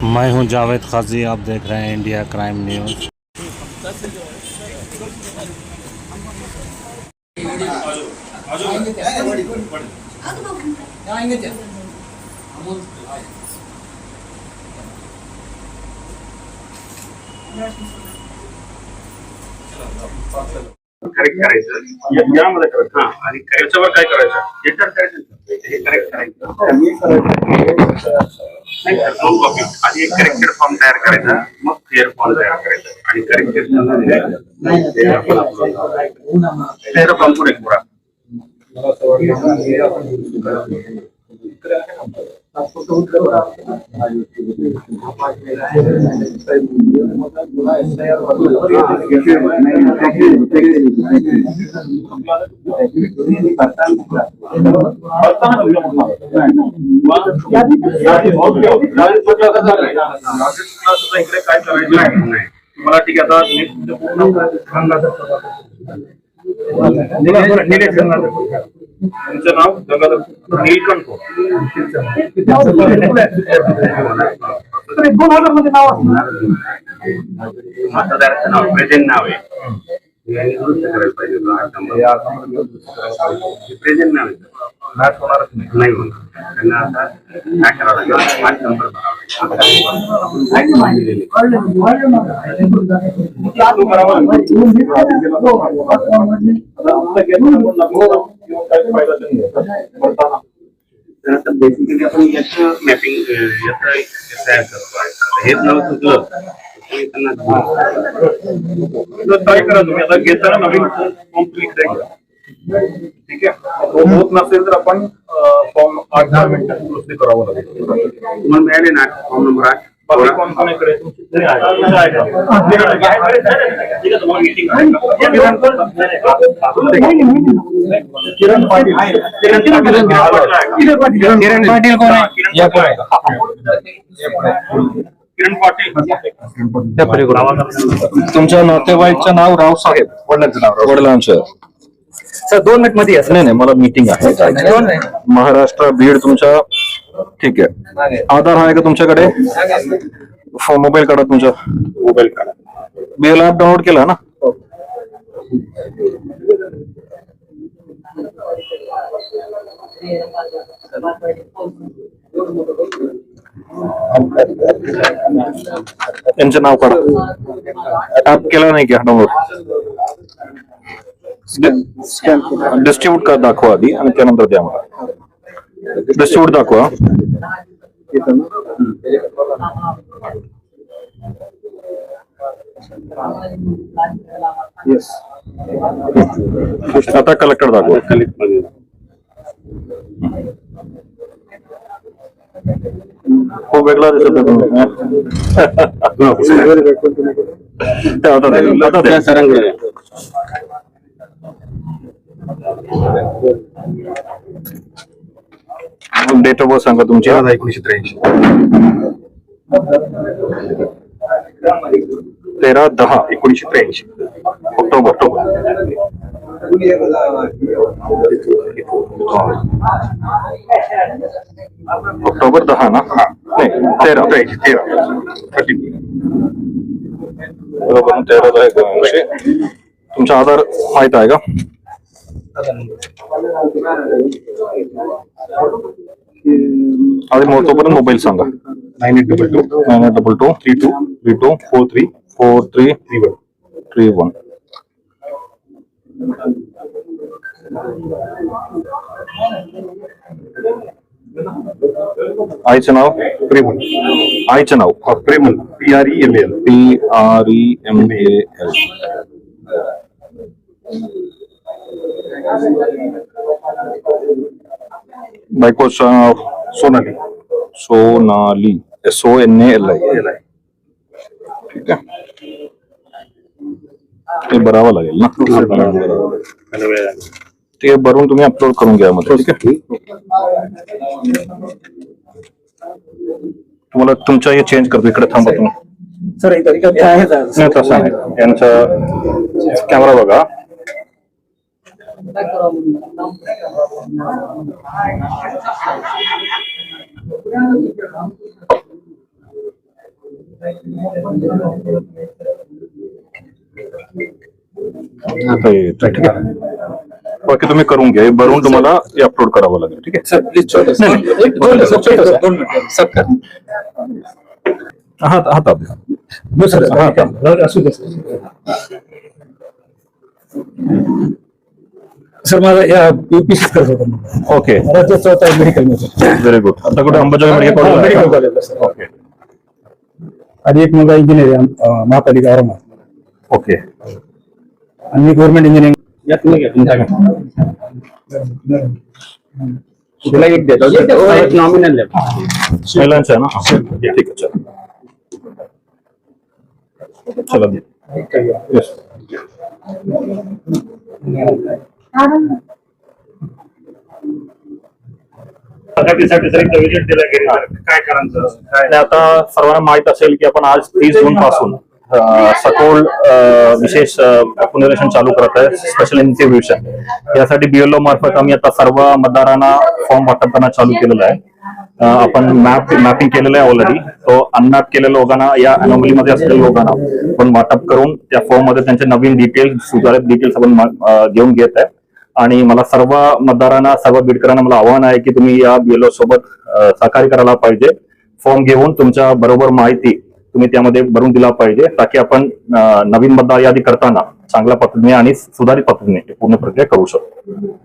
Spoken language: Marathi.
मैं हूं जावेद खाजी, आप देख रहे हैं इंडिया क्राइम न्यूज़। करेक्ट करायचं यामध्ये करायचं आणि याच्यावर काय करायचं एंटर करायचं हे करेक्ट करायचं दोन कॉपी आधी एक करेक्टेड फॉर्म तयार करायचा मग क्लिअर फॉर्म तयार करायचा आणि करेक्टेड क्लिअर फॉर्म पुढे पुरा इकडे काय करायचं नाही मला ठीक आहे आता तुमचं नाव गंगाधर नीलकंठ मतदाराचं नाव प्रेझेंट नाव आहे करायला पाहिजे प्रेझेंट नाव आहे होणारच नाही होणार त्यांना आता काय करावं लागेल 5 नंबर बेसिकली आपण याचं मॅपिंग तयार करतो हेच नाव चुकलं काय करा तुम्ही आता घेताना नवीन कॉम्प्लीट द्यायचा ठीक आहे तो होत नसेल तर आपण फॉर्म 8-10 मिनिटात दुरुस्ती करावं लागेल तुम्हाला मिळाले ना फॉर्म नंबर 8 कोण कोण इकडे किरण पाटील कोण किरण पाटील तुमच्या नातेवाईकचं नाव रावसाहेब वडिलांचं नाव वडिलांचं सर 2 मिनिट मध्ये नाही मला मीटिंग आहे महाराष्ट्र बीड तुमच्या ठीक आहे आधार आहे का तुमच्याकडे मोबाईल काढा तुमचा मोबाईल काढा बीएल ऍप डाउनलोड केला ना यांचं नाव काढा ऍप केला नाही का डाउनलोड डिस्ट्रीब्यूट कर दाखवा आधी आणि त्यानंतर द्या मला डिस्ट्रीब्यूट दाखवा आता कलेक्टर दाखवा खूप वेगळा दिसत आता सरांकडे डेट ऑफ बर्थ सांगा तुमची 1983 13/10/1983 ऑक्टोबर ऑक्टोबर 10 ना नाही 13 बरोबर 13 तुमचा आधार माहित आहे का आधी तोपर्यंत मोबाईल सांगा 9822324331 आईचं नाव प्रेमल आईचं नाव प्रेमल PREMAL बायकोचं नाव सोनाली SONALI ठीक आहे ते भरावं लागेल ना ते भरून तुम्ही अपलोड करून घ्या मध्ये ठीक आहे तुम्हाला तुमच्या हे चेंज करतो इकडे थांबा तुम्ही सर नाही तसं आहे यांचा कॅमेरा बघा आता हे येतंय, ठीक आहे. बाकी तुम्ही करून घ्या, हे भरून तुम्हाला हे अपलोड करावं लागेल, ठीक आहे. सर प्लीज हात असू दे सर. माझा या UPSC करत होता. ओके, राज्याचा होता मेडिकल मध्ये. Very good. आता कुठे अंबाजोगाई मेडिकल कॉलेज मेडिकल कॉलेजला सर. ओके आणि एक मुलगा इंजिनियर महापालिका औरंगाबाद. ओके. आणि मी गव्हर्नमेंट इंजिनिअरिंग यात नाही नॉमिनल महिलांचं आहे ना? ठीक आहे, चला. येस. काय करायचं आणि आता सर्वांना माहित असेल की आपण आज 30 जून पासून सखोल विशेष पुनर्वसन चालू करत आहे, स्पेशल इन्स्टिट्यूशन. यासाठी BLO मार्फत आम्ही आता सर्व मतदारांना फॉर्म वाटप करणं चालू केलेलं आहे. आपण मॅपिंग केलेलं आहे ऑलरेडी. तो अनमॅप केलेल्या लोकांना, या अनोमली मध्ये असलेल्या लोकांना आपण वाटप करून त्या फॉर्म मध्ये त्यांचे नवीन डिटेल्स, सुधारित डिटेल्स आपण घेऊन घेत आहे. आणि मला सर्व मतदारांना, सर्व बीडकरांना मला आव्हान आहे की तुम्ही या BLO सोबत सहकार्य करायला पाहिजे. फॉर्म घेऊन तुमच्या बरोबर माहिती तुम्ही त्यामध्ये भरून दिला पाहिजे, ताकी आपण नवीन मतदार यादी करताना चांगल्या पद्धतीने आणि सुधारित पद्धतीने पूर्ण प्रक्रिया करू शकतो.